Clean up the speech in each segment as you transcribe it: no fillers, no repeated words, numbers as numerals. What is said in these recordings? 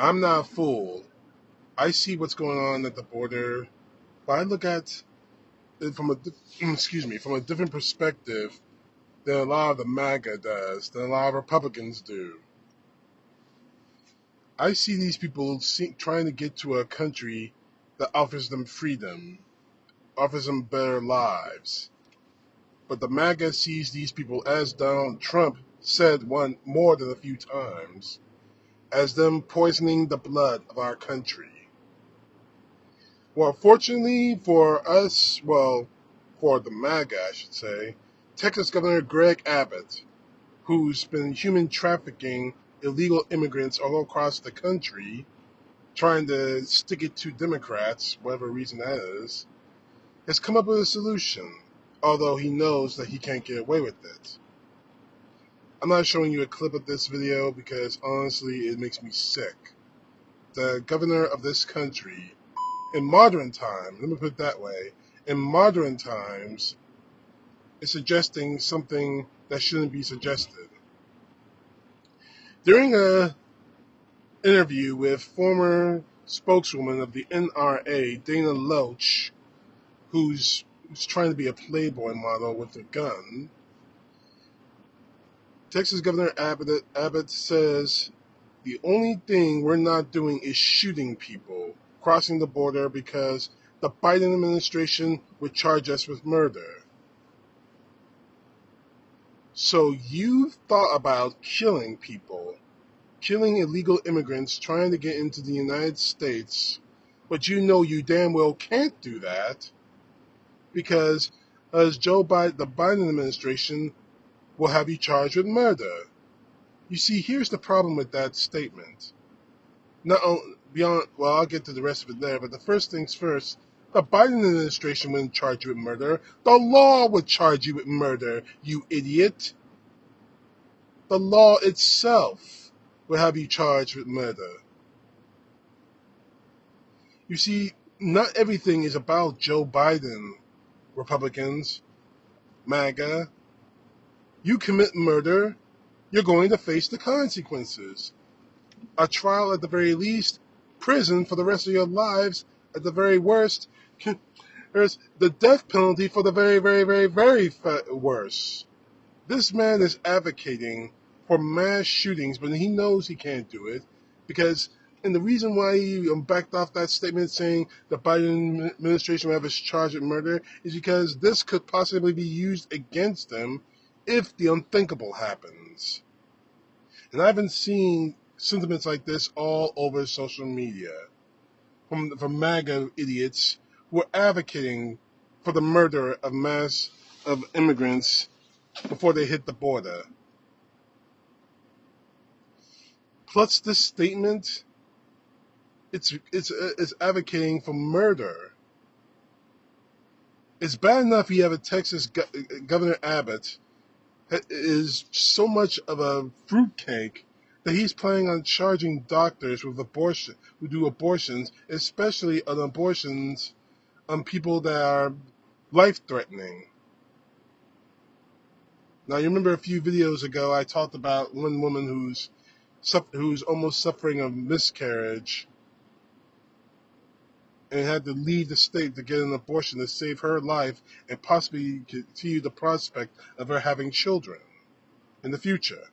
I'm not fooled. I see what's going on at the border, but I look at it from a from a different perspective than a lot of the MAGA does, than a lot of Republicans do. I see these people trying to get to a country that offers them freedom, offers them better lives. But the MAGA sees these people, as Donald Trump said one more than a few times, as them poisoning the blood of our country. Well, fortunately for us, for the MAGA, I should say, Texas Governor Greg Abbott, who's been human trafficking illegal immigrants all across the country, trying to stick it to Democrats, whatever reason that is, has come up with a solution, although he knows that he can't get away with it. I'm not showing you a clip of this video because honestly it makes me sick. The governor of this country, in modern times, let me put it that way, in modern times, is suggesting something that shouldn't be suggested. During a interview with former spokeswoman of the NRA, Dana Loach, who's trying to be a Playboy model with a gun, Texas Governor Abbott says the only thing we're not doing is shooting people crossing the border because the Biden administration would charge us with murder. So you've thought about killing people, killing illegal immigrants trying to get into the United States, but you know you damn well can't do that because as the Biden administration will have you charged with murder. You see, here's the problem with that statement. I'll get to the rest of it there, but the first things first, the Biden administration wouldn't charge you with murder. The law would charge you with murder, you idiot. The law itself will have you charged with murder. You see, not everything is about Joe Biden, Republicans, MAGA. You commit murder, you're going to face the consequences. A trial at the very least, prison for the rest of your lives at the very worst. There's the death penalty for the very, very, very, very worst. This man is advocating for mass shootings, but he knows he can't do it and the reason why he backed off that statement saying the Biden administration will have us charged with murder is because this could possibly be used against them if the unthinkable happens. And I've been seeing sentiments like this all over social media from MAGA idiots who are advocating for the murder of immigrants before they hit the border. Plus, this statement, it's advocating for murder. It's bad enough you have a Texas Governor Abbott that is so much of a fruitcake that he's planning on charging doctors who do abortions, especially on abortions on people that are life-threatening. Now, you remember a few videos ago I talked about one woman who's almost suffering a miscarriage and had to leave the state to get an abortion to save her life and possibly continue the prospect of her having children in the future.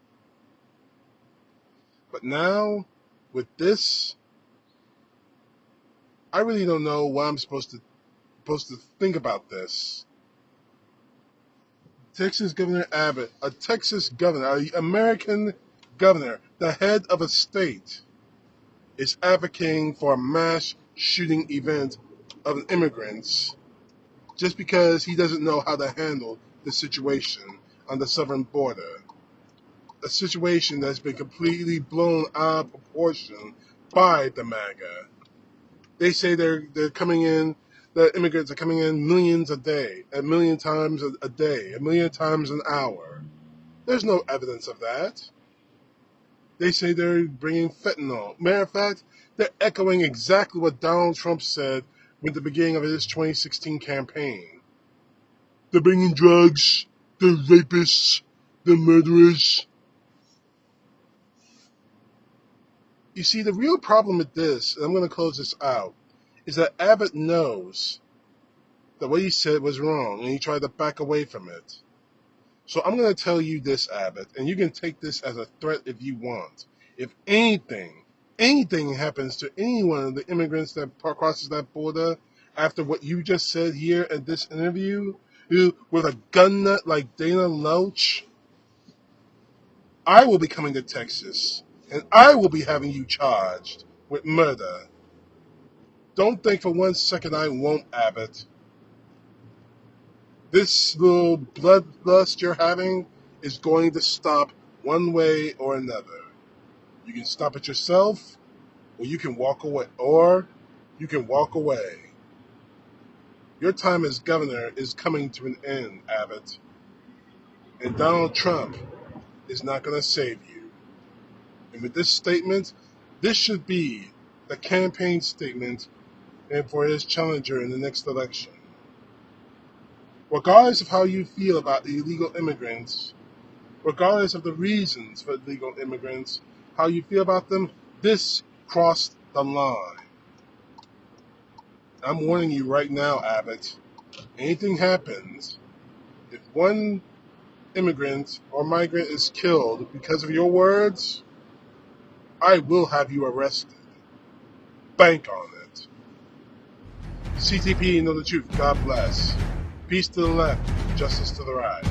But now, with this, I really don't know what I'm supposed to think about this. Texas Governor Abbott, a Texas governor, an American governor, the head of a state, is advocating for a mass shooting event of immigrants just because he doesn't know how to handle the situation on the southern border. A situation that's been completely blown out of proportion by the MAGA. They say they're coming in, the immigrants are coming in millions a day, a million times a day, a million times an hour. There's no evidence of that. They say they're bringing fentanyl. Matter of fact, they're echoing exactly what Donald Trump said with the beginning of his 2016 campaign. They're bringing drugs, they're rapists, they're murderers. You see, the real problem with this, and I'm going to close this out, is that Abbott knows that what he said was wrong, and he tried to back away from it. So I'm going to tell you this, Abbott, and you can take this as a threat if you want. If anything happens to any one of the immigrants that crosses that border after what you just said here at this interview, with a gun nut like Dana Loach, I will be coming to Texas, and I will be having you charged with murder. Don't think for 1 second I won't, Abbott. This little bloodlust you're having is going to stop one way or another. You can stop it yourself, or you can walk away. Your time as governor is coming to an end, Abbott. And Donald Trump is not going to save you. And with this statement, this should be the campaign statement and for his challenger in the next election. Regardless of how you feel about the illegal immigrants, regardless of the reasons for illegal immigrants, how you feel about them, this crossed the line. I'm warning you right now, Abbott. Anything happens, if one immigrant or migrant is killed because of your words, I will have you arrested. Bank on it. CTP, know the truth. God bless. Peace to the left, justice to the right.